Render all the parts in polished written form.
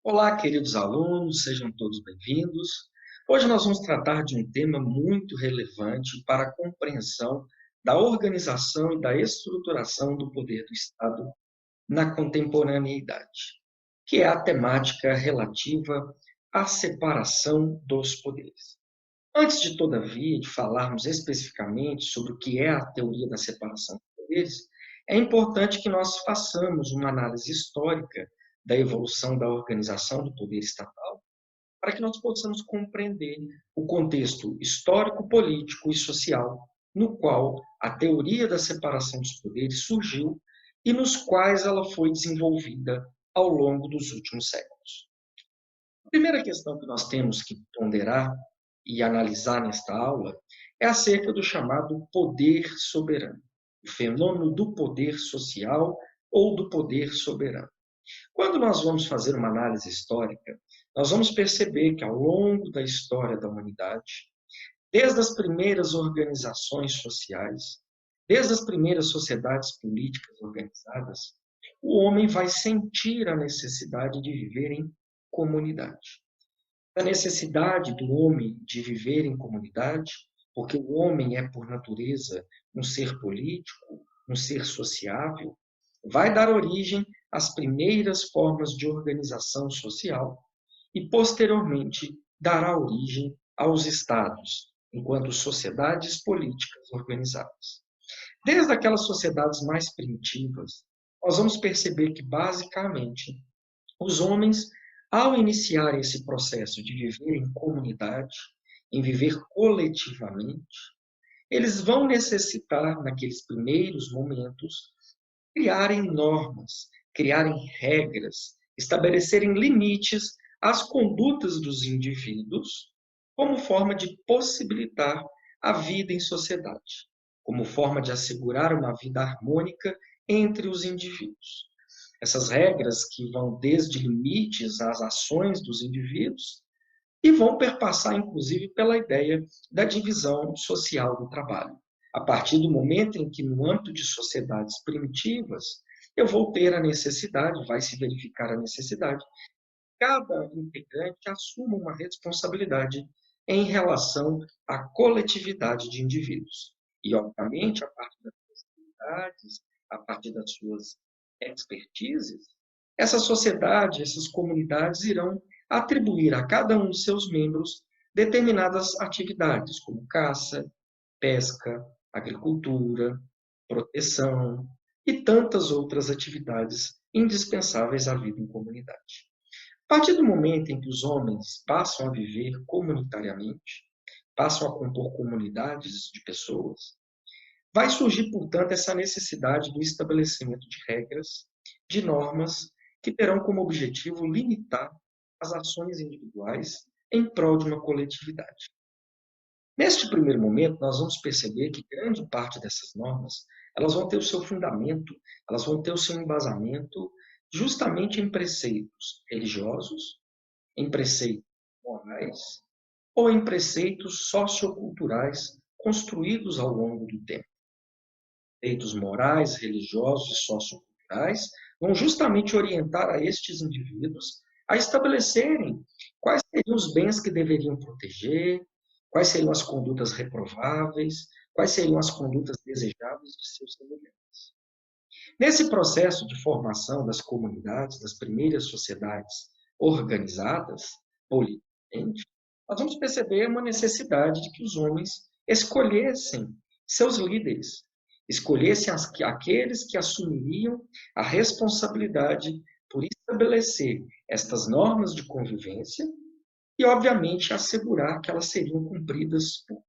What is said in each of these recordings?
Olá, queridos alunos, sejam todos bem-vindos. Hoje nós vamos tratar de um tema muito relevante para a compreensão da organização e da estruturação do poder do Estado na contemporaneidade, que é a temática relativa à separação dos poderes. Antes de, todavia, de falarmos especificamente sobre o que é a teoria da separação dos poderes, é importante que nós façamos uma análise histórica da evolução da organização do poder estatal, para que nós possamos compreender o contexto histórico, político e social no qual a teoria da separação dos poderes surgiu e nos quais ela foi desenvolvida ao longo dos últimos séculos. A primeira questão que nós temos que ponderar e analisar nesta aula é acerca do chamado poder soberano, o fenômeno do poder social ou do poder soberano. Quando nós vamos fazer uma análise histórica, nós vamos perceber que ao longo da história da humanidade, desde as primeiras organizações sociais, desde as primeiras sociedades políticas organizadas, o homem vai sentir a necessidade de viver em comunidade. A necessidade do homem de viver em comunidade, porque o homem é, por natureza, um ser político, um ser sociável, vai dar origem às primeiras formas de organização social e, posteriormente, dará origem aos estados, enquanto sociedades políticas organizadas. Desde aquelas sociedades mais primitivas, nós vamos perceber que, basicamente, os homens, ao iniciar esse processo de viver em comunidade, em viver coletivamente, eles vão necessitar, naqueles primeiros momentos, criarem normas, criarem regras, estabelecerem limites às condutas dos indivíduos, como forma de possibilitar a vida em sociedade, como forma de assegurar uma vida harmônica entre os indivíduos. Essas regras que vão desde limites às ações dos indivíduos e vão perpassar, inclusive, pela ideia da divisão social do trabalho. A partir do momento em que, no âmbito de sociedades primitivas, eu vou ter a necessidade, vai se verificar a necessidade, cada integrante assuma uma responsabilidade em relação à coletividade de indivíduos. E, obviamente, a partir das suas habilidades, a partir das suas expertises, essa sociedade, essas comunidades irão atribuir a cada um de seus membros determinadas atividades, como caça, pesca, agricultura, proteção e tantas outras atividades indispensáveis à vida em comunidade. A partir do momento em que os homens passam a viver comunitariamente, passam a compor comunidades de pessoas, vai surgir, portanto, essa necessidade do estabelecimento de regras, de normas, que terão como objetivo limitar as ações individuais em prol de uma coletividade. Neste primeiro momento, nós vamos perceber que grande parte dessas normas, elas vão ter o seu fundamento, elas vão ter o seu embasamento justamente em preceitos religiosos, em preceitos morais ou em preceitos socioculturais construídos ao longo do tempo. Preceitos morais, religiosos e socioculturais vão justamente orientar a estes indivíduos a estabelecerem quais seriam os bens que deveriam proteger, quais seriam as condutas reprováveis, quais seriam as condutas desejáveis de seus semelhantes. Nesse processo de formação das comunidades, das primeiras sociedades organizadas politicamente, nós vamos perceber uma necessidade de que os homens escolhessem seus líderes, escolhessem aqueles que assumiriam a responsabilidade por estabelecer estas normas de convivência e, obviamente, assegurar que elas seriam cumpridas por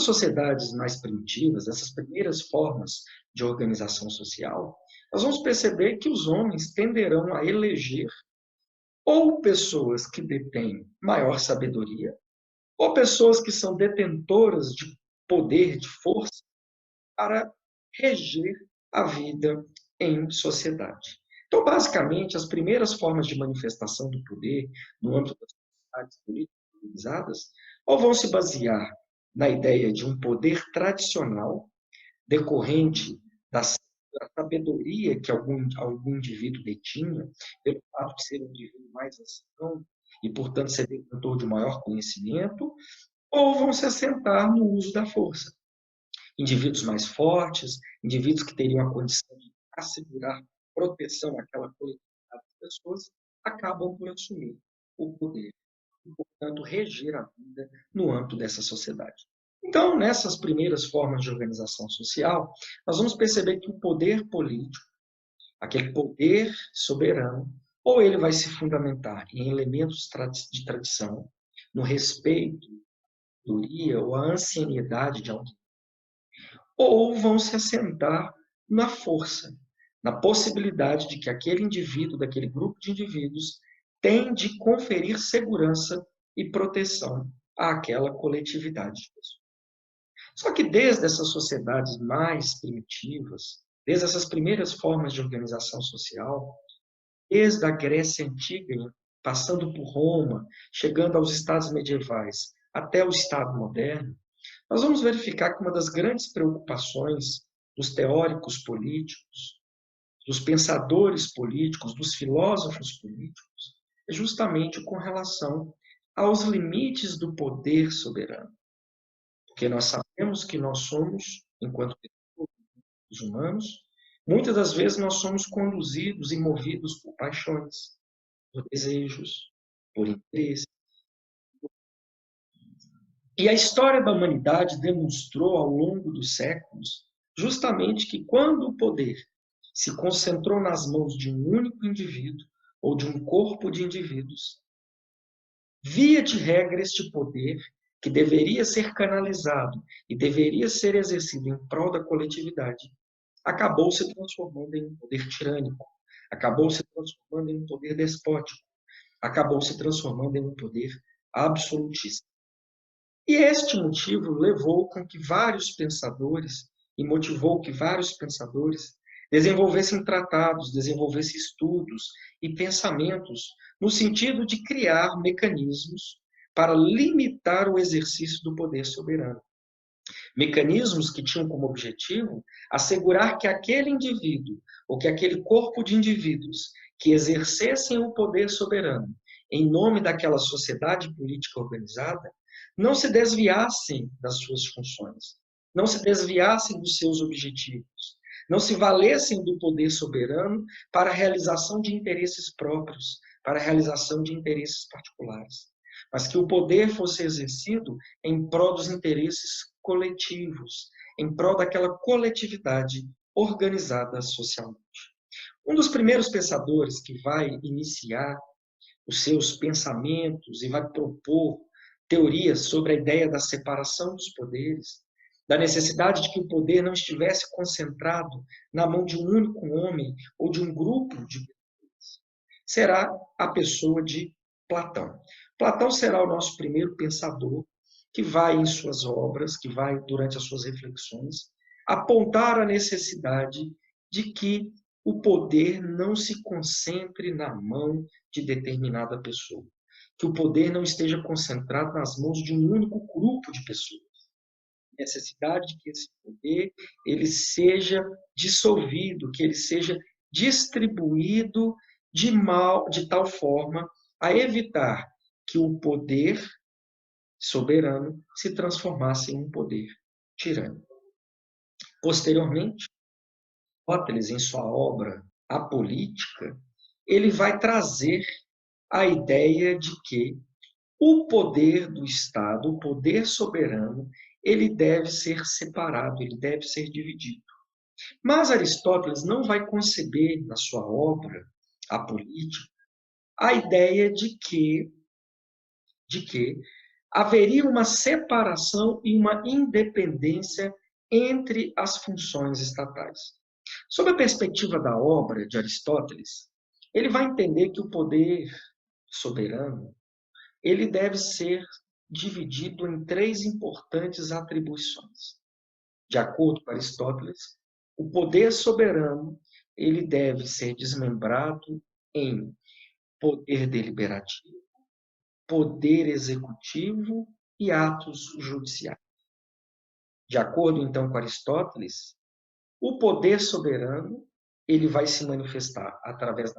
sociedades mais primitivas, essas primeiras formas de organização social. Nós vamos perceber que os homens tenderão a eleger ou pessoas que detêm maior sabedoria, ou pessoas que são detentoras de poder, de força, para reger a vida em sociedade. Então, basicamente, as primeiras formas de manifestação do poder no âmbito das sociedades políticas organizadas ou vão se basear na ideia de um poder tradicional decorrente das a sabedoria que algum indivíduo detinha, pelo fato de ser um indivíduo mais ancião e, portanto, ser detentor de maior conhecimento, ou vão se assentar no uso da força. Indivíduos mais fortes, indivíduos que teriam a condição de assegurar proteção àquela coletividade de pessoas, acabam por assumir o poder e, portanto, reger a vida no âmbito dessa sociedade. Então, nessas primeiras formas de organização social, nós vamos perceber que o poder político, aquele poder soberano, ou ele vai se fundamentar em elementos de tradição, no respeito, sabedoria ou a ancianidade de alguém, ou vão se assentar na força, na possibilidade de que aquele indivíduo, daquele grupo de indivíduos, tem de conferir segurança e proteção àquela coletividade de pessoas. Só que desde essas sociedades mais primitivas, desde essas primeiras formas de organização social, desde a Grécia Antiga, passando por Roma, chegando aos estados medievais, até o Estado moderno, nós vamos verificar que uma das grandes preocupações dos teóricos políticos, dos pensadores políticos, dos filósofos políticos, é justamente com relação aos limites do poder soberano. Porque nós sabemos que nós somos, enquanto humanos, muitas das vezes nós somos conduzidos e movidos por paixões, por desejos, por interesses. E a história da humanidade demonstrou ao longo dos séculos justamente que quando o poder se concentrou nas mãos de um único indivíduo ou de um corpo de indivíduos, via de regra este poder, que deveria ser canalizado e deveria ser exercido em prol da coletividade, acabou se transformando em um poder tirânico, acabou se transformando em um poder despótico, acabou se transformando em um poder absolutista. E este motivo levou com que vários pensadores, e motivou que vários pensadores desenvolvessem tratados, desenvolvessem estudos e pensamentos no sentido de criar mecanismos para limitar o exercício do poder soberano. Mecanismos que tinham como objetivo assegurar que aquele indivíduo ou que aquele corpo de indivíduos que exercessem o poder soberano em nome daquela sociedade política organizada não se desviassem das suas funções, não se desviassem dos seus objetivos, não se valessem do poder soberano para a realização de interesses próprios, para a realização de interesses particulares, mas que o poder fosse exercido em prol dos interesses coletivos, em prol daquela coletividade organizada socialmente. Um dos primeiros pensadores que vai iniciar os seus pensamentos e vai propor teorias sobre a ideia da separação dos poderes, da necessidade de que o poder não estivesse concentrado na mão de um único homem ou de um grupo de pessoas, será a pessoa de Platão. Platão será o nosso primeiro pensador que vai em suas obras, que vai durante as suas reflexões, apontar a necessidade de que o poder não se concentre na mão de determinada pessoa, que o poder não esteja concentrado nas mãos de um único grupo de pessoas. Necessidade de que esse poder ele seja dissolvido, que ele seja distribuído de tal forma a evitar que o poder soberano se transformasse em um poder tirânico. Posteriormente, Aristóteles, em sua obra A Política, ele vai trazer a ideia de que o poder do Estado, o poder soberano, ele deve ser separado, ele deve ser dividido. Mas Aristóteles não vai conceber na sua obra, A Política, a ideia de que haveria uma separação e uma independência entre as funções estatais. Sob a perspectiva da obra de Aristóteles, ele vai entender que o poder soberano ele deve ser dividido em três importantes atribuições. De acordo com Aristóteles, o poder soberano ele deve ser desmembrado em poder deliberativo, poder executivo e atos judiciais. De acordo, então, com Aristóteles, O poder soberano, ele vai se manifestar através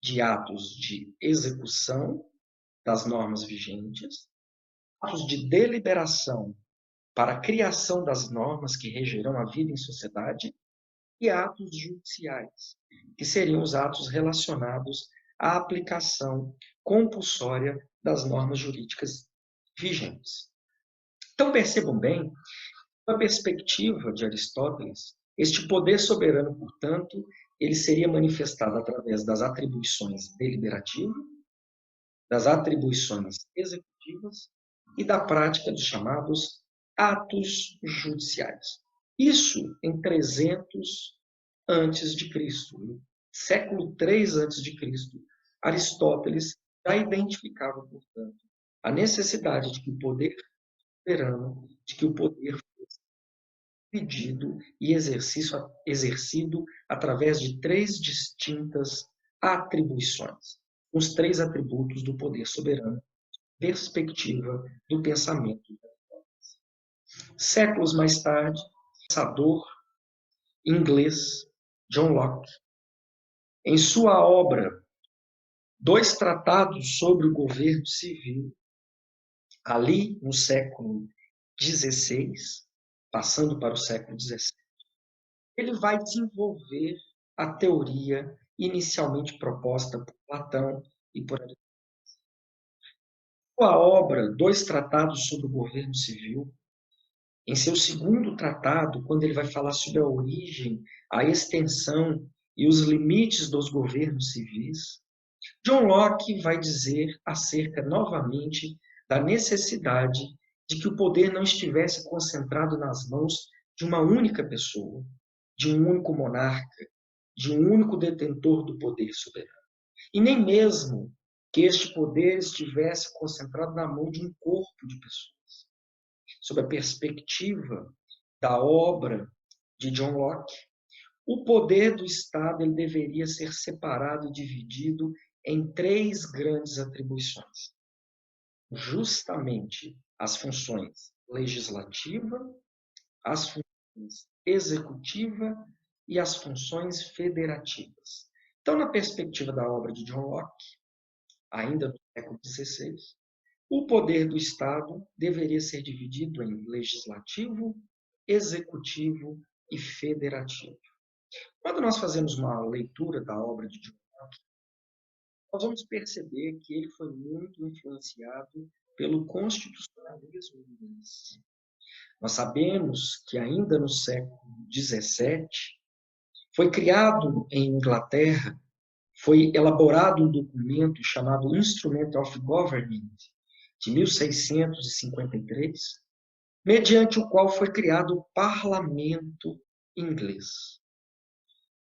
de atos de execução das normas vigentes, atos de deliberação para a criação das normas que regerão a vida em sociedade e atos judiciais, que seriam os atos relacionados à aplicação compulsória das normas jurídicas vigentes. Então, percebam bem, na perspectiva de Aristóteles, este poder soberano, portanto, ele seria manifestado através das atribuições deliberativas, das atribuições executivas e da prática dos chamados atos judiciais. Isso em 300 antes de Cristo, no século 3 antes de Cristo, Aristóteles já identificava, portanto, a necessidade de que o poder soberano, de que o poder fosse dividido e exercido através de 3 distintas atribuições, os 3 atributos do poder soberano, perspectiva do pensamento. Séculos mais tarde, o pensador inglês John Locke, em sua obra Dois Tratados sobre o Governo Civil, ali no século XVI, passando para o século XVII, ele vai desenvolver a teoria inicialmente proposta por Platão e por Aristóteles. Sua obra Dois Tratados sobre o Governo Civil, em seu segundo tratado, quando ele vai falar sobre a origem, a extensão e os limites dos governos civis, John Locke vai dizer acerca novamente da necessidade de que o poder não estivesse concentrado nas mãos de uma única pessoa, de um único monarca, de um único detentor do poder soberano. E nem mesmo que este poder estivesse concentrado na mão de um corpo de pessoas. Sob a perspectiva da obra de John Locke, o poder do Estado ele deveria ser separado e dividido em 3 grandes atribuições. Justamente as funções legislativa, as funções executiva e as funções federativas. Então, na perspectiva da obra de John Locke, ainda no século XVI, o poder do Estado deveria ser dividido em legislativo, executivo e federativo. Quando nós fazemos uma leitura da obra de John Locke, nós vamos perceber que ele foi muito influenciado pelo constitucionalismo inglês. Nós sabemos que ainda no século XVII foi criado em Inglaterra, foi elaborado um documento chamado Instrument of Government, de 1653, mediante o qual foi criado o Parlamento inglês.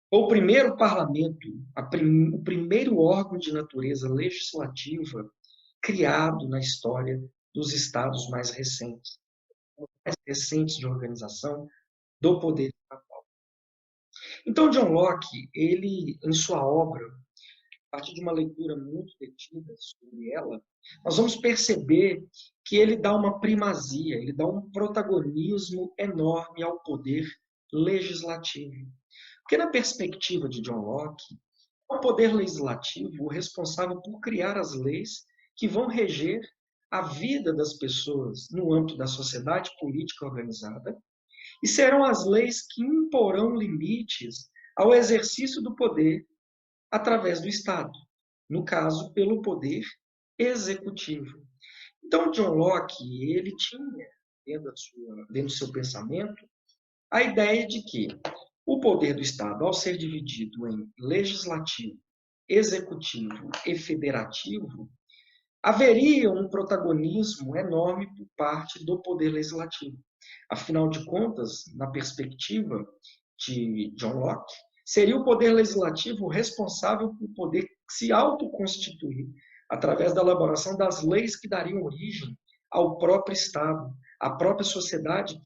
O primeiro parlamento, o primeiro órgão de natureza legislativa criado na história dos estados mais recentes de organização do poder estatal. Então, John Locke, ele, em sua obra, a partir de uma leitura muito detida sobre ela, nós vamos perceber que ele dá uma primazia, ele dá um protagonismo enorme ao poder legislativo. Porque na perspectiva de John Locke, é o poder legislativo o responsável por criar as leis que vão reger a vida das pessoas no âmbito da sociedade política organizada e serão as leis que imporão limites ao exercício do poder através do Estado, no caso, pelo poder executivo. Então, John Locke, ele tinha, dentro do seu pensamento, a ideia de que o poder do Estado, ao ser dividido em legislativo, executivo e federativo, haveria um protagonismo enorme por parte do poder legislativo. Afinal de contas, na perspectiva de John Locke, seria o poder legislativo responsável por poder se autoconstituir através da elaboração das leis que dariam origem ao próprio Estado, à própria sociedade.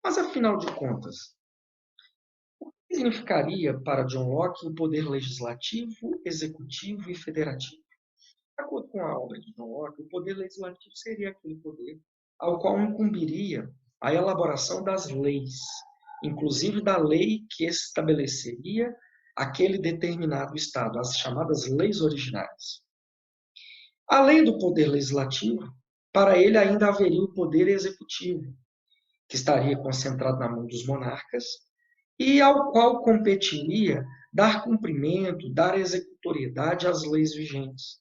Mas, afinal de contas, o que significaria para John Locke o poder legislativo, executivo e federativo? De acordo com a obra de John Locke, o poder legislativo seria aquele poder ao qual incumbiria a elaboração das leis, inclusive da lei que estabeleceria aquele determinado Estado, as chamadas leis originárias. Além do poder legislativo, para ele ainda haveria o poder executivo, que estaria concentrado na mão dos monarcas, e ao qual competiria dar cumprimento, dar executoriedade às leis vigentes,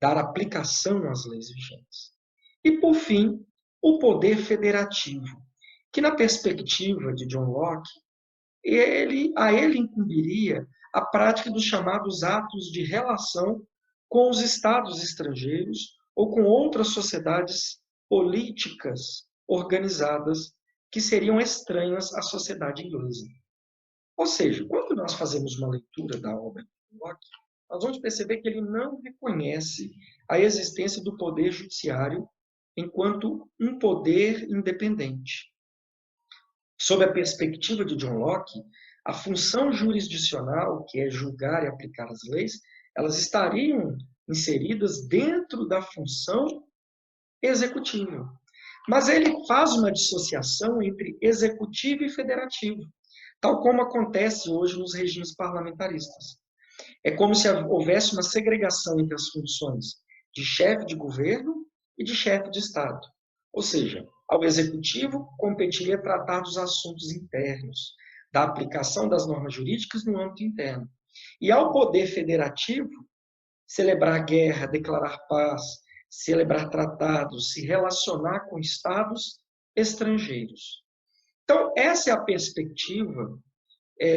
dar aplicação às leis vigentes. E, por fim, o poder federativo, que, na perspectiva de John Locke, a ele incumbiria a prática dos chamados atos de relação com os estados estrangeiros ou com outras sociedades políticas organizadas que seriam estranhas à sociedade inglesa. Ou seja, quando nós fazemos uma leitura da obra de Locke, nós vamos perceber que ele não reconhece a existência do poder judiciário enquanto um poder independente. Sob a perspectiva de John Locke, a função jurisdicional, que é julgar e aplicar as leis, elas estariam inseridas dentro da função executiva. Mas ele faz uma dissociação entre executivo e federativo, tal como acontece hoje nos regimes parlamentaristas. É como se houvesse uma segregação entre as funções de chefe de governo e de chefe de Estado. Ou seja, ao executivo competiria tratar dos assuntos internos, da aplicação das normas jurídicas no âmbito interno. E ao poder federativo, celebrar guerra, declarar paz, celebrar tratados, se relacionar com estados estrangeiros. Então, essa é a perspectiva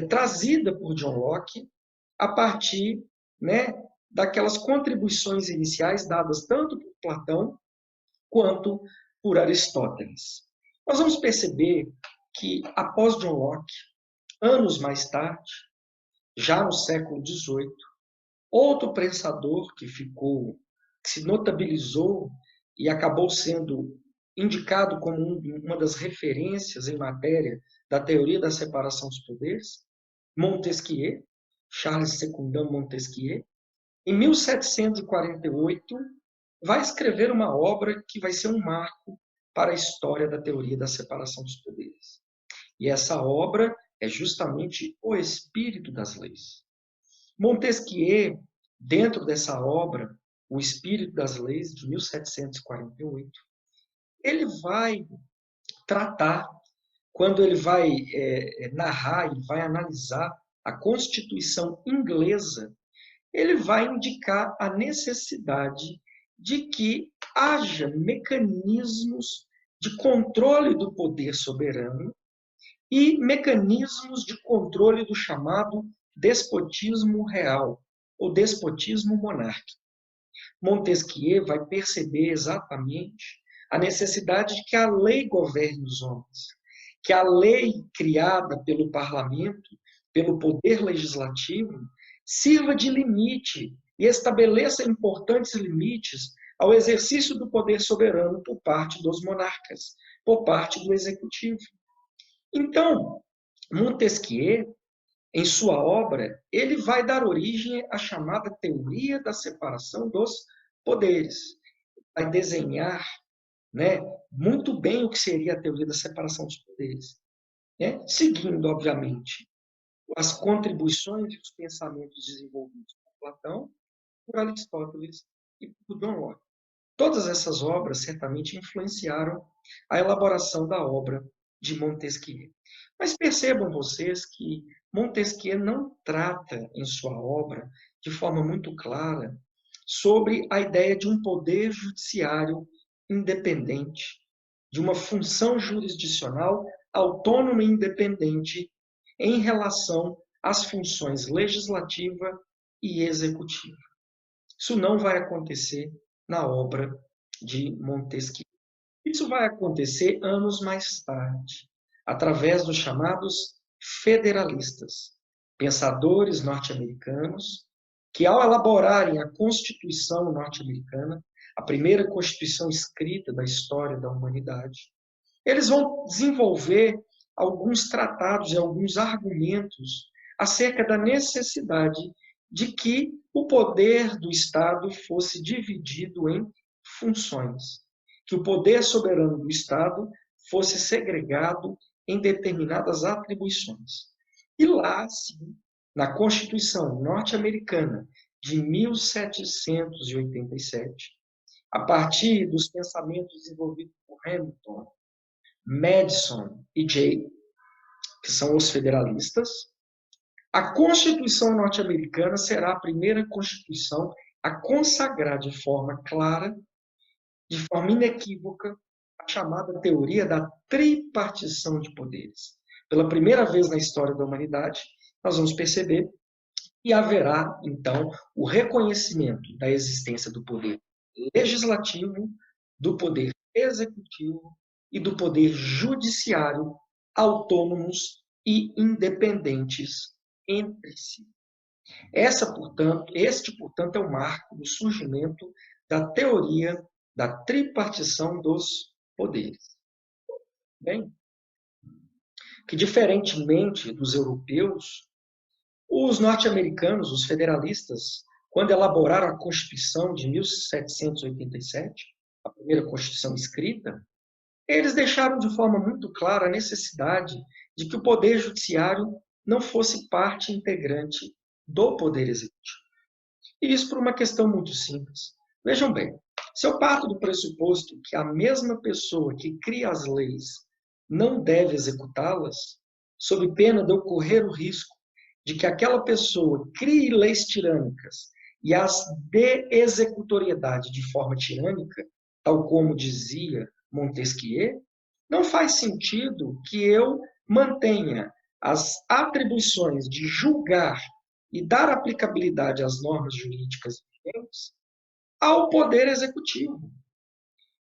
trazida por John Locke a partir, né, daquelas contribuições iniciais dadas tanto por Platão quanto por Aristóteles. Nós vamos perceber que, após John Locke, anos mais tarde, já no século XVIII, outro pensador que se notabilizou e acabou sendo indicado como uma das referências em matéria da teoria da separação dos poderes, Montesquieu, Charles Secundin Montesquieu, em 1748, vai escrever uma obra que vai ser um marco para a história da teoria da separação dos poderes. E essa obra é justamente o Espírito das Leis. Montesquieu, dentro dessa obra, O Espírito das Leis, de 1748, ele vai tratar, quando ele vai narrar, ele vai analisar a Constituição inglesa, ele vai indicar a necessidade de que haja mecanismos de controle do poder soberano e mecanismos de controle do chamado despotismo real, ou despotismo monárquico. Montesquieu vai perceber exatamente a necessidade de que a lei governe os homens, que a lei criada pelo parlamento, pelo poder legislativo, sirva de limite e estabeleça importantes limites ao exercício do poder soberano por parte dos monarcas, por parte do executivo. Então, Montesquieu, em sua obra, ele vai dar origem à chamada teoria da separação dos poderes. Vai desenhar, né, muito bem o que seria a teoria da separação dos poderes, né, seguindo, obviamente, as contribuições e os pensamentos desenvolvidos por Platão, por Aristóteles e por John Locke. Todas essas obras certamente influenciaram a elaboração da obra de Montesquieu. Mas percebam vocês que Montesquieu não trata em sua obra de forma muito clara sobre a ideia de um poder judiciário independente, de uma função jurisdicional autônoma e independente em relação às funções legislativa e executiva. Isso não vai acontecer na obra de Montesquieu. Isso vai acontecer anos mais tarde, através dos chamados federalistas, pensadores norte-americanos, que ao elaborarem a Constituição norte-americana, a primeira Constituição escrita da história da humanidade, eles vão desenvolver alguns tratados e alguns argumentos acerca da necessidade de que o poder do Estado fosse dividido em funções, que o poder soberano do Estado fosse segregado em determinadas atribuições. E lá, sim, na Constituição norte-americana de 1787, a partir dos pensamentos desenvolvidos por Hamilton, Madison e Jay, que são os federalistas, a Constituição norte-americana será a primeira Constituição a consagrar de forma clara, de forma inequívoca, a chamada teoria da tripartição de poderes. Pela primeira vez na história da humanidade, nós vamos perceber que haverá, então, o reconhecimento da existência do poder legislativo, do poder executivo e do poder judiciário autônomos e independentes entre si. Portanto, é o marco do surgimento da teoria da tripartição dos poderes. Bem, que diferentemente dos europeus, os norte-americanos, os federalistas, quando elaboraram a Constituição de 1787, a primeira Constituição escrita, eles deixaram de forma muito clara a necessidade de que o Poder Judiciário não fosse parte integrante do Poder Executivo. E isso por uma questão muito simples. Vejam bem, se eu parto do pressuposto que a mesma pessoa que cria as leis não deve executá-las, sob pena de ocorrer o risco de que aquela pessoa crie leis tirânicas e as dê executoriedade de forma tirânica, tal como dizia Montesquieu, não faz sentido que eu mantenha as atribuições de julgar e dar aplicabilidade às normas jurídicas vigentes ao Poder Executivo.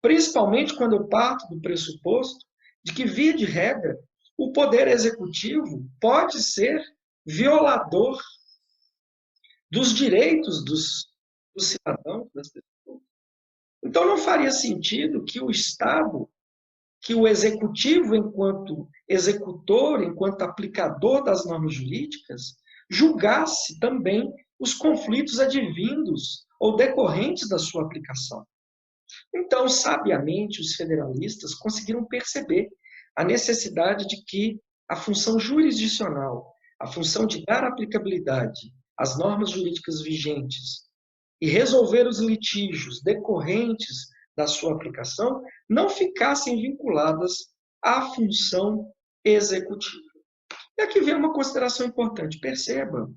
Principalmente quando eu parto do pressuposto de que, via de regra, o Poder Executivo pode ser violador dos direitos dos cidadãos, das pessoas. Então, não faria sentido que o Estado, que o Executivo, enquanto executor, enquanto aplicador das normas jurídicas, julgasse também os conflitos advindos ou decorrentes da sua aplicação. Então, sabiamente, os federalistas conseguiram perceber a necessidade de que a função jurisdicional, a função de dar aplicabilidade às normas jurídicas vigentes e resolver os litígios decorrentes da sua aplicação, não ficassem vinculadas à função executiva. E aqui vem uma consideração importante. Perceba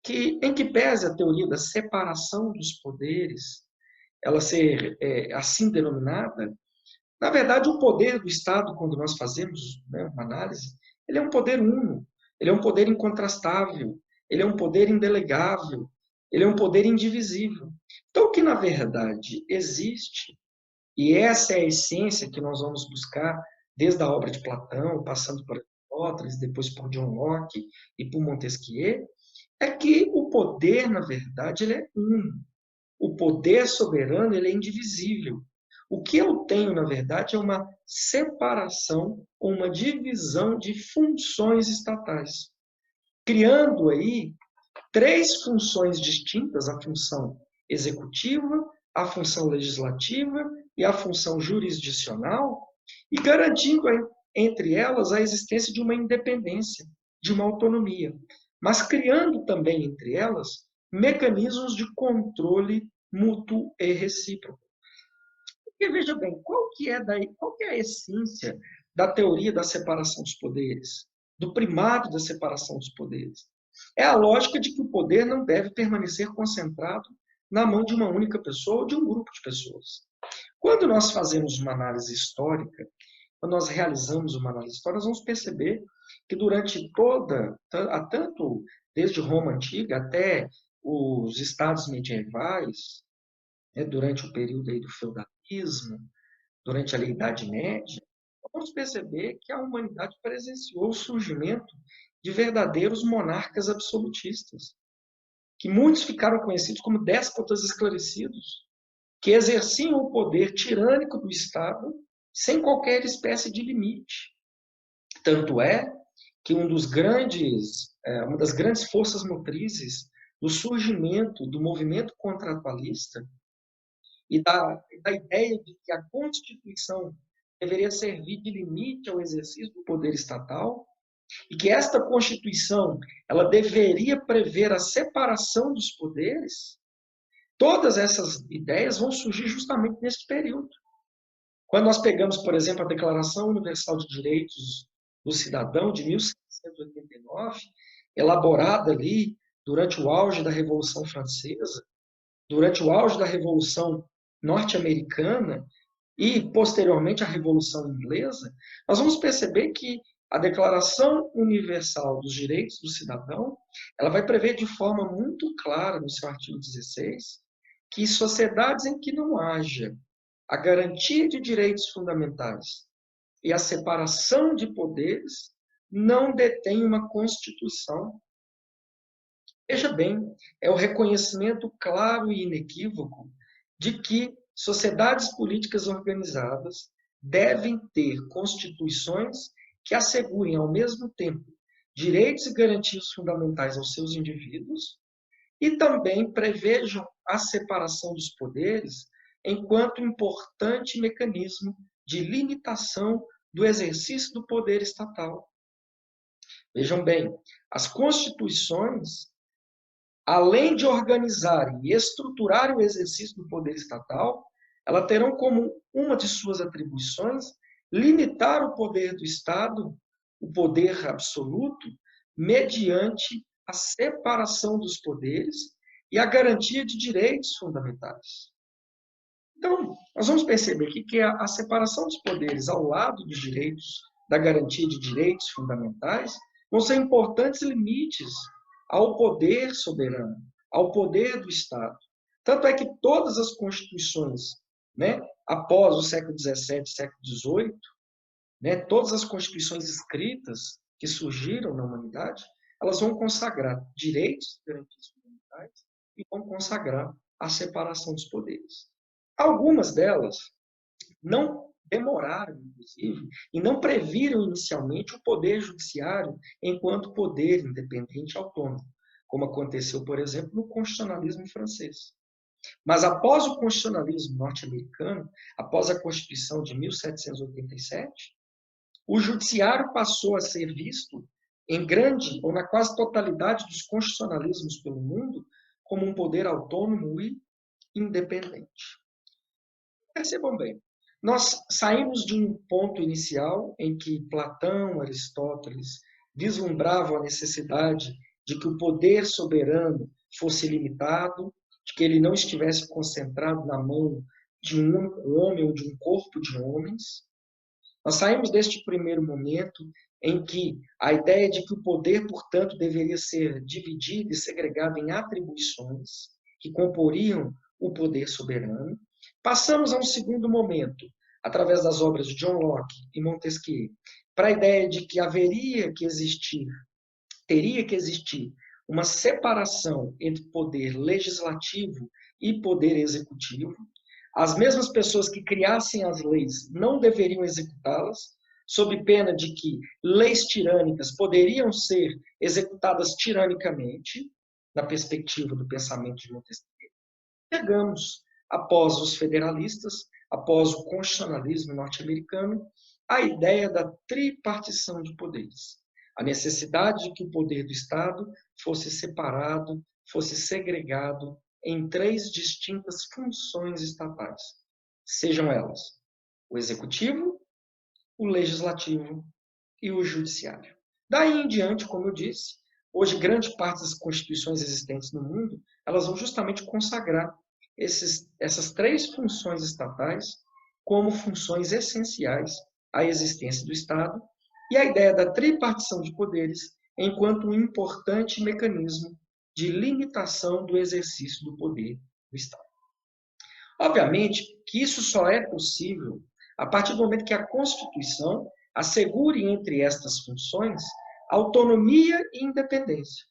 que, em que pese a teoria da separação dos poderes, ela ser assim denominada, na verdade, o poder do Estado, quando nós fazemos, né, uma análise, ele é um poder uno, ele é um poder incontrastável, ele é um poder indelegável, ele é um poder indivisível. Então, o que, na verdade, existe, e essa é a essência que nós vamos buscar desde a obra de Platão, passando por Aristóteles, depois por John Locke e por Montesquieu, é que o poder, na verdade, ele é uno. O poder soberano, ele é indivisível. O que eu tenho, na verdade, é uma separação ou uma divisão de funções estatais, criando aí três funções distintas: a função executiva, a função legislativa e a função jurisdicional, e garantindo entre elas a existência de uma independência, de uma autonomia, mas criando também entre elas mecanismos de controle mútuo e recíproco. Porque, veja bem, qual que é a essência da teoria da separação dos poderes, do primado da separação dos poderes? É a lógica de que o poder não deve permanecer concentrado na mão de uma única pessoa ou de um grupo de pessoas. Quando nós fazemos uma análise histórica, quando nós realizamos uma análise histórica, nós vamos perceber que durante tanto desde Roma Antiga até os estados medievais, durante o período aí do feudalismo, durante a Idade Média, vamos perceber que a humanidade presenciou o surgimento de verdadeiros monarcas absolutistas, que muitos ficaram conhecidos como déspotas esclarecidos, que exerciam o poder tirânico do Estado sem qualquer espécie de limite. Tanto é que uma das grandes forças motrizes do surgimento do movimento contratualista e da ideia de que a Constituição deveria servir de limite ao exercício do poder estatal e que esta Constituição ela deveria prever a separação dos poderes. Todas essas ideias vão surgir justamente nesse período. Quando nós pegamos, por exemplo, a Declaração Universal de Direitos do Cidadão de 1789, elaborada ali durante o auge da Revolução Francesa, durante o auge da Revolução Norte-Americana e, posteriormente, a Revolução Inglesa, nós vamos perceber que a Declaração Universal dos Direitos do Cidadão, ela vai prever de forma muito clara, no seu artigo 16, que sociedades em que não haja a garantia de direitos fundamentais e a separação de poderes não detêm uma Constituição. Veja bem, é o reconhecimento claro e inequívoco de que sociedades políticas organizadas devem ter constituições que assegurem, ao mesmo tempo, direitos e garantias fundamentais aos seus indivíduos e também prevejam a separação dos poderes enquanto importante mecanismo de limitação do exercício do poder estatal. Vejam bem, as constituições, além de organizarem e estruturarem o exercício do poder estatal, elas terão como uma de suas atribuições limitar o poder do Estado, o poder absoluto, mediante a separação dos poderes e a garantia de direitos fundamentais. Então, nós vamos perceber aqui que a separação dos poderes ao lado dos direitos, da garantia de direitos fundamentais, vão ser importantes limites ao poder soberano, ao poder do Estado. Tanto é que todas as constituições, após o século XVII, século XVIII, todas as constituições escritas que surgiram na humanidade, elas vão consagrar direitos e garantias fundamentais e vão consagrar a separação dos poderes. Algumas delas não demoraram, inclusive, e não previram inicialmente o poder judiciário enquanto poder independente e autônomo, como aconteceu, por exemplo, no constitucionalismo francês. Mas após o constitucionalismo norte-americano, após a Constituição de 1787, o judiciário passou a ser visto em grande ou na quase totalidade dos constitucionalismos pelo mundo como um poder autônomo e independente. Percebam bem, nós saímos de um ponto inicial em que Platão, Aristóteles vislumbravam a necessidade de que o poder soberano fosse limitado, de que ele não estivesse concentrado na mão de um único homem ou de um corpo de homens. Nós saímos deste primeiro momento em que a ideia de que o poder, portanto, deveria ser dividido e segregado em atribuições que comporiam o poder soberano. Passamos a um segundo momento, através das obras de John Locke e Montesquieu, para a ideia de que teria que existir uma separação entre poder legislativo e poder executivo. As mesmas pessoas que criassem as leis não deveriam executá-las, sob pena de que leis tirânicas poderiam ser executadas tiranicamente, na perspectiva do pensamento de Montesquieu. Chegamos, após os federalistas, após o constitucionalismo norte-americano, a ideia da tripartição de poderes. A necessidade de que o poder do Estado fosse separado, fosse segregado em 3 distintas funções estatais, sejam elas o executivo, o legislativo e o judiciário. Daí em diante, como eu disse, hoje grande parte das constituições existentes no mundo, elas vão justamente consagrar essas 3 funções estatais como funções essenciais à existência do Estado e a ideia da tripartição de poderes enquanto um importante mecanismo de limitação do exercício do poder do Estado. Obviamente que isso só é possível a partir do momento que a Constituição assegure entre estas funções autonomia e independência,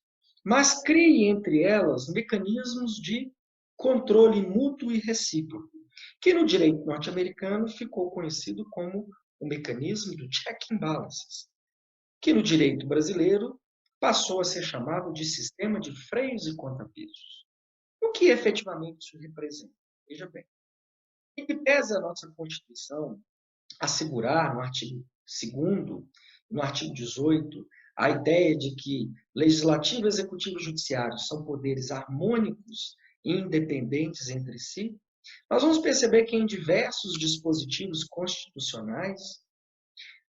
mas crie entre elas mecanismos de controle mútuo e recíproco, que no direito norte-americano ficou conhecido como o mecanismo do check and balances, que no direito brasileiro passou a ser chamado de sistema de freios e contrapesos. O que efetivamente isso representa? Veja bem, em que pese a nossa Constituição assegurar, no artigo 2º, no artigo 18, a ideia de que legislativo, executivo e judiciário são poderes harmônicos e independentes entre si, nós vamos perceber que em diversos dispositivos constitucionais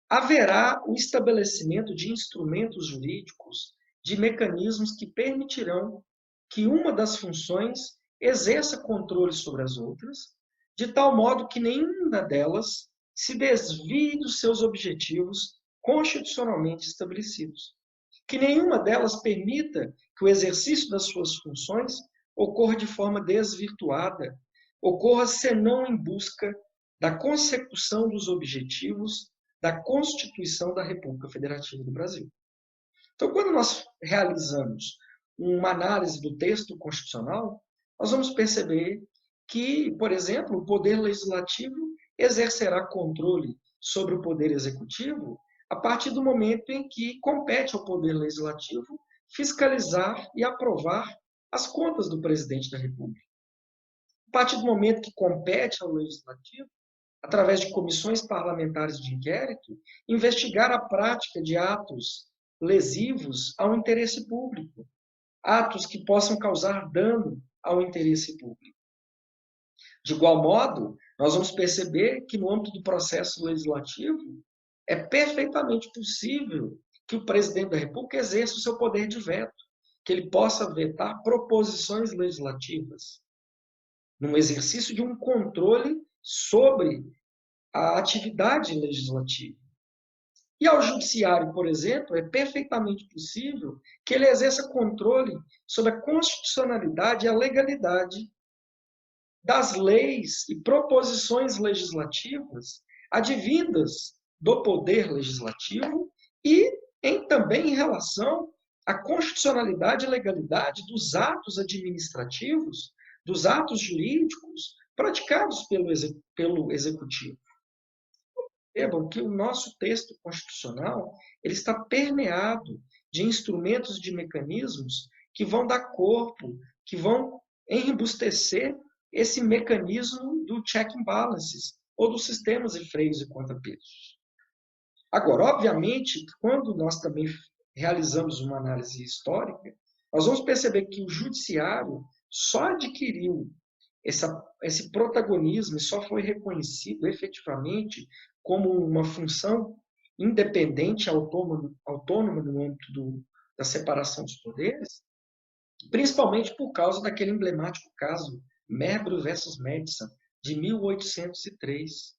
haverá o estabelecimento de instrumentos jurídicos, de mecanismos que permitirão que uma das funções exerça controle sobre as outras, de tal modo que nenhuma delas se desvie dos seus objetivos constitucionalmente estabelecidos. Que nenhuma delas permita que o exercício das suas funções ocorra de forma desvirtuada, ocorra senão em busca da consecução dos objetivos da Constituição da República Federativa do Brasil. Então, quando nós realizamos uma análise do texto constitucional, nós vamos perceber que, por exemplo, o Poder Legislativo exercerá controle sobre o Poder Executivo a partir do momento em que compete ao Poder Legislativo fiscalizar e aprovar as contas do Presidente da República. A partir do momento que compete ao Legislativo, através de comissões parlamentares de inquérito, investigar a prática de atos lesivos ao interesse público, atos que possam causar dano ao interesse público. De igual modo, nós vamos perceber que no âmbito do processo legislativo é perfeitamente possível que o presidente da República exerça o seu poder de veto, que ele possa vetar proposições legislativas, num exercício de um controle sobre a atividade legislativa. E ao judiciário, por exemplo, é perfeitamente possível que ele exerça controle sobre a constitucionalidade e a legalidade das leis e proposições legislativas advindas do poder legislativo e também em relação à constitucionalidade e legalidade dos atos administrativos, dos atos jurídicos praticados pelo executivo. Percebam que o nosso texto constitucional ele está permeado de instrumentos, de mecanismos que vão dar corpo, que vão enribustecer esse mecanismo do check and balances, ou dos sistemas de freios e contrapesos. Agora, obviamente, quando nós também realizamos uma análise histórica, nós vamos perceber que o judiciário só adquiriu esse protagonismo e só foi reconhecido efetivamente como uma função independente, autônoma no âmbito da separação dos poderes, principalmente por causa daquele emblemático caso Merbro versus Madison, de 1803,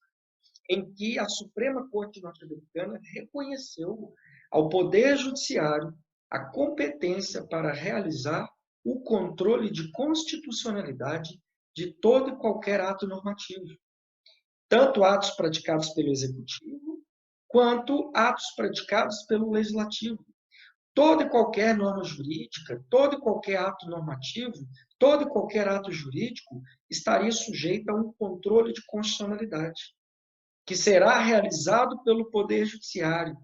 em que a Suprema Corte norte-americana reconheceu ao Poder Judiciário a competência para realizar o controle de constitucionalidade de todo e qualquer ato normativo, tanto atos praticados pelo Executivo, quanto atos praticados pelo Legislativo. Toda e qualquer norma jurídica, todo e qualquer ato normativo, todo e qualquer ato jurídico estaria sujeito a um controle de constitucionalidade, que será realizado pelo Poder Judiciário,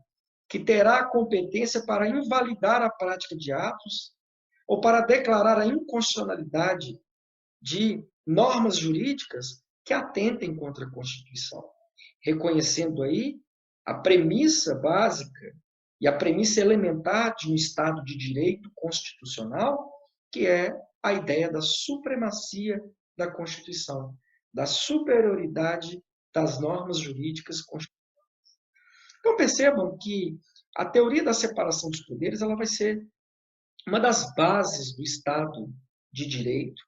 que terá a competência para invalidar a prática de atos ou para declarar a inconstitucionalidade de normas jurídicas que atentem contra a Constituição, reconhecendo aí a premissa básica e a premissa elementar de um Estado de direito constitucional, que é a ideia da supremacia da Constituição, da superioridade das normas jurídicas constitucionais. Então percebam que a teoria da separação dos poderes ela vai ser uma das bases do Estado de direito,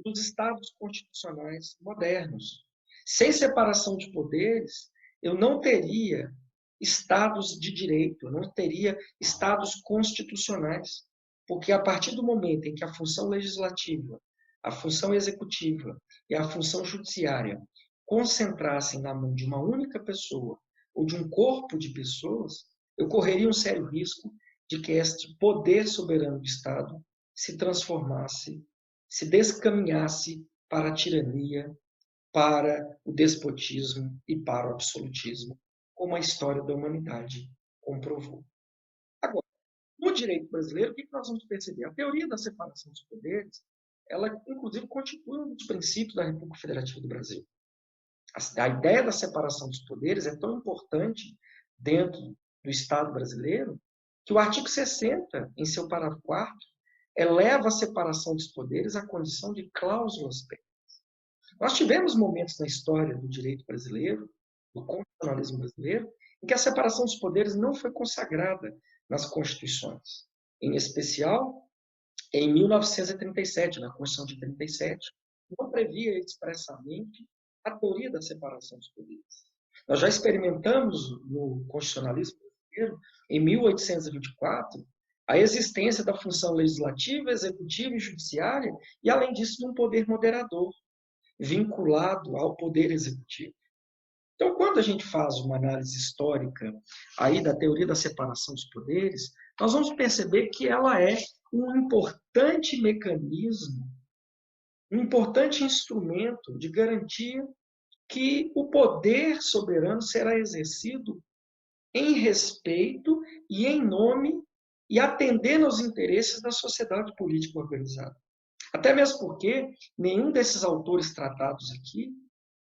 dos Estados constitucionais modernos. Sem separação de poderes, eu não teria Estados de direito, eu não teria Estados constitucionais, porque a partir do momento em que a função legislativa, a função executiva e a função judiciária concentrassem na mão de uma única pessoa ou de um corpo de pessoas, eu correria um sério risco de que este poder soberano do Estado se transformasse, se descaminhasse para a tirania, para o despotismo e para o absolutismo, como a história da humanidade comprovou. Agora, no direito brasileiro, o que nós vamos perceber? A teoria da separação dos poderes, ela inclusive constitui um dos princípios da República Federativa do Brasil. A ideia da separação dos poderes é tão importante dentro do Estado brasileiro que o artigo 60, em seu parágrafo 4º, eleva a separação dos poderes à condição de cláusulas pétreas. Nós tivemos momentos na história do direito brasileiro, do constitucionalismo brasileiro, em que a separação dos poderes não foi consagrada nas constituições. Em especial, em 1937, na Constituição de 37, não previa expressamente a teoria da separação dos poderes. Nós já experimentamos no constitucionalismo brasileiro, em 1824, a existência da função legislativa, executiva e judiciária, e, além disso, de um poder moderador, vinculado ao poder executivo. Então, quando a gente faz uma análise histórica aí da teoria da separação dos poderes, nós vamos perceber que ela é um importante mecanismo, um importante instrumento de garantia que o poder soberano será exercido em respeito e em nome e atendendo aos interesses da sociedade política organizada. Até mesmo porque nenhum desses autores tratados aqui,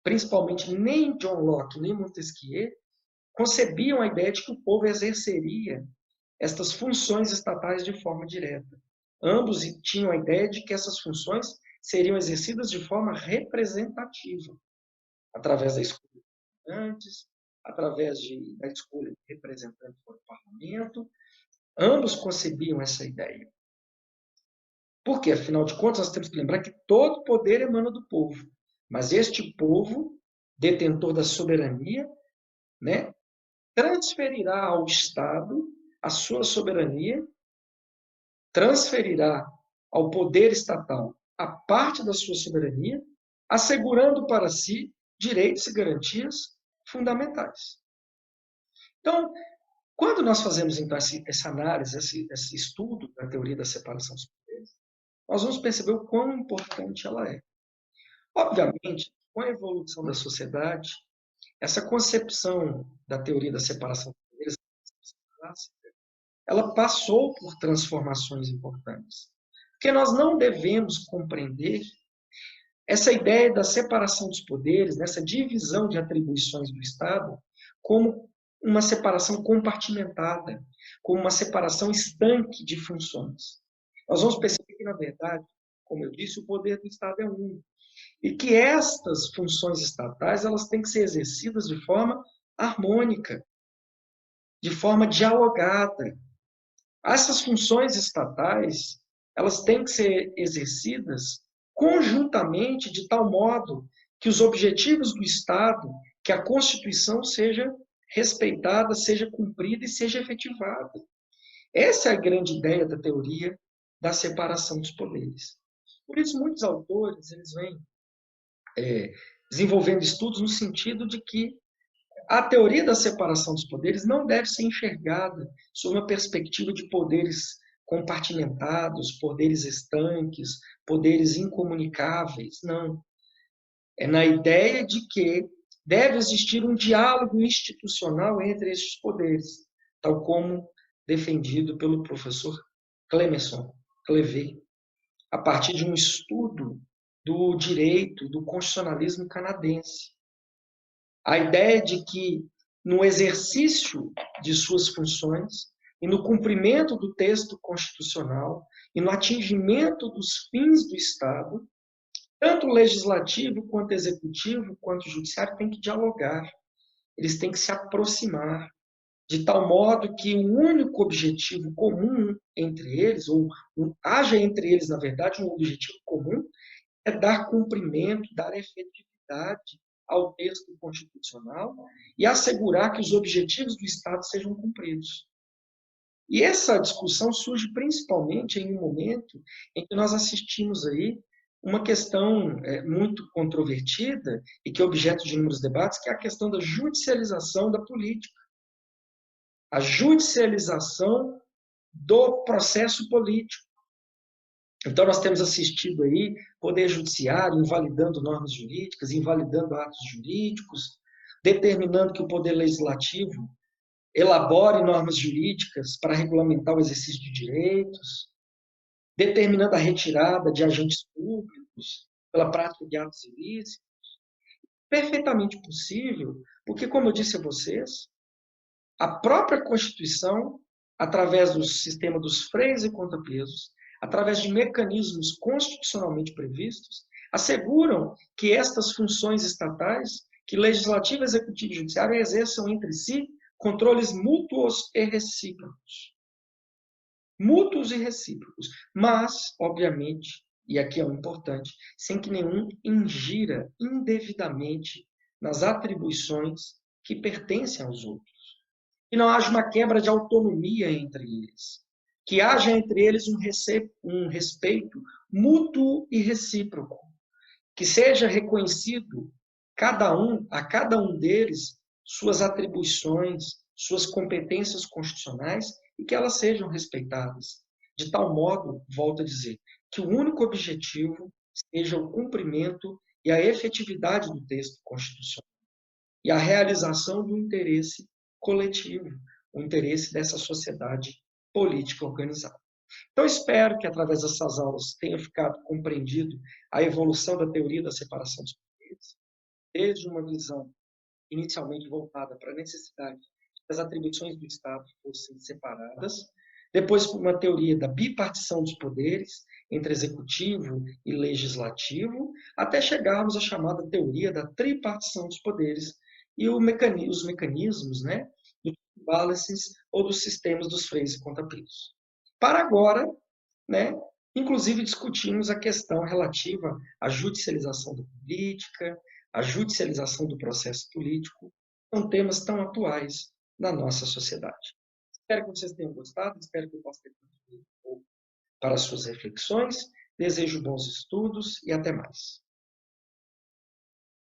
principalmente nem John Locke, nem Montesquieu, concebiam a ideia de que o povo exerceria estas funções estatais de forma direta. Ambos tinham a ideia de que essas funções seriam exercidas de forma representativa, através da escolha de representantes, através da escolha de representantes para o parlamento. Ambos concebiam essa ideia. Porque, afinal de contas, nós temos que lembrar que todo poder emana do povo. Mas este povo, detentor da soberania, né, transferirá ao Estado a sua soberania, transferirá ao poder estatal a parte da sua soberania, assegurando para si direitos e garantias fundamentais. Então, quando nós fazemos então essa análise, esse estudo da teoria da separação dos poderes, nós vamos perceber o quão importante ela é. Obviamente, com a evolução da sociedade, essa concepção da teoria da separação dos poderes, ela passou por transformações importantes. Porque nós não devemos compreender essa ideia da separação dos poderes, dessa divisão de atribuições do Estado, como uma separação compartimentada, como uma separação estanque de funções. Nós vamos perceber que, na verdade, como eu disse, o poder do Estado é único. E que estas funções estatais elas têm que ser exercidas de forma harmônica, de forma dialogada. Essas funções estatais elas têm que ser exercidas conjuntamente de tal modo que os objetivos do Estado, que a Constituição seja respeitada, seja cumprida e seja efetivada. Essa é a grande ideia da teoria da separação dos poderes. Por isso, muitos autores eles vêm desenvolvendo estudos no sentido de que a teoria da separação dos poderes não deve ser enxergada sob uma perspectiva de poderes compartimentados, poderes estanques, poderes incomunicáveis. Não. É na ideia de que deve existir um diálogo institucional entre estes poderes, tal como defendido pelo professor Clemenson Clevé, a partir de um estudo do direito, do constitucionalismo canadense. A ideia de que, no exercício de suas funções e no cumprimento do texto constitucional e no atingimento dos fins do Estado, tanto o legislativo, quanto o executivo, quanto o judiciário têm que dialogar, eles têm que se aproximar, de tal modo que o único objetivo comum entre eles, ou haja entre eles, na verdade, um objetivo comum, é dar cumprimento, dar efetividade ao texto constitucional e assegurar que os objetivos do Estado sejam cumpridos. E essa discussão surge principalmente em um momento em que nós assistimos aí uma questão muito controvertida e que é objeto de inúmeros debates, que é a questão da judicialização da política. A judicialização do processo político. Então, nós temos assistido aí Poder Judiciário invalidando normas jurídicas, invalidando atos jurídicos, determinando que o Poder Legislativo elabore normas jurídicas para regulamentar o exercício de direitos, determinando a retirada de agentes públicos pela prática de atos ilícitos. Perfeitamente possível, porque, como eu disse a vocês, a própria Constituição, através do sistema dos freios e contrapesos, através de mecanismos constitucionalmente previstos, asseguram que estas funções estatais, que legislativo, executivo e judiciário, exerçam entre si controles mútuos e recíprocos. Mútuos e recíprocos, mas, obviamente, e aqui é o importante, sem que nenhum ingira indevidamente nas atribuições que pertencem aos outros. Que não haja uma quebra de autonomia entre eles. Que haja entre eles um respeito mútuo e recíproco. Que seja reconhecido a cada um deles suas atribuições, suas competências constitucionais e que elas sejam respeitadas. De tal modo, volto a dizer, que o único objetivo seja o cumprimento e a efetividade do texto constitucional e a realização do interesse coletivo, o interesse dessa sociedade política organizada. Então, espero que, através dessas aulas, tenha ficado compreendido a evolução da teoria da separação dos poderes, desde uma visão inicialmente voltada para a necessidade que as atribuições do Estado fossem separadas, depois uma teoria da bipartição dos poderes entre executivo e legislativo, até chegarmos à chamada teoria da tripartição dos poderes e os mecanismos, né, dos balances ou dos sistemas dos freios e contrapesos. Para agora, né, inclusive discutimos a questão relativa à judicialização da política, à judicialização do processo político, são temas tão atuais na nossa sociedade. Espero que vocês tenham gostado, espero que eu possa ter contribuído um pouco para as suas reflexões. Desejo bons estudos e até mais.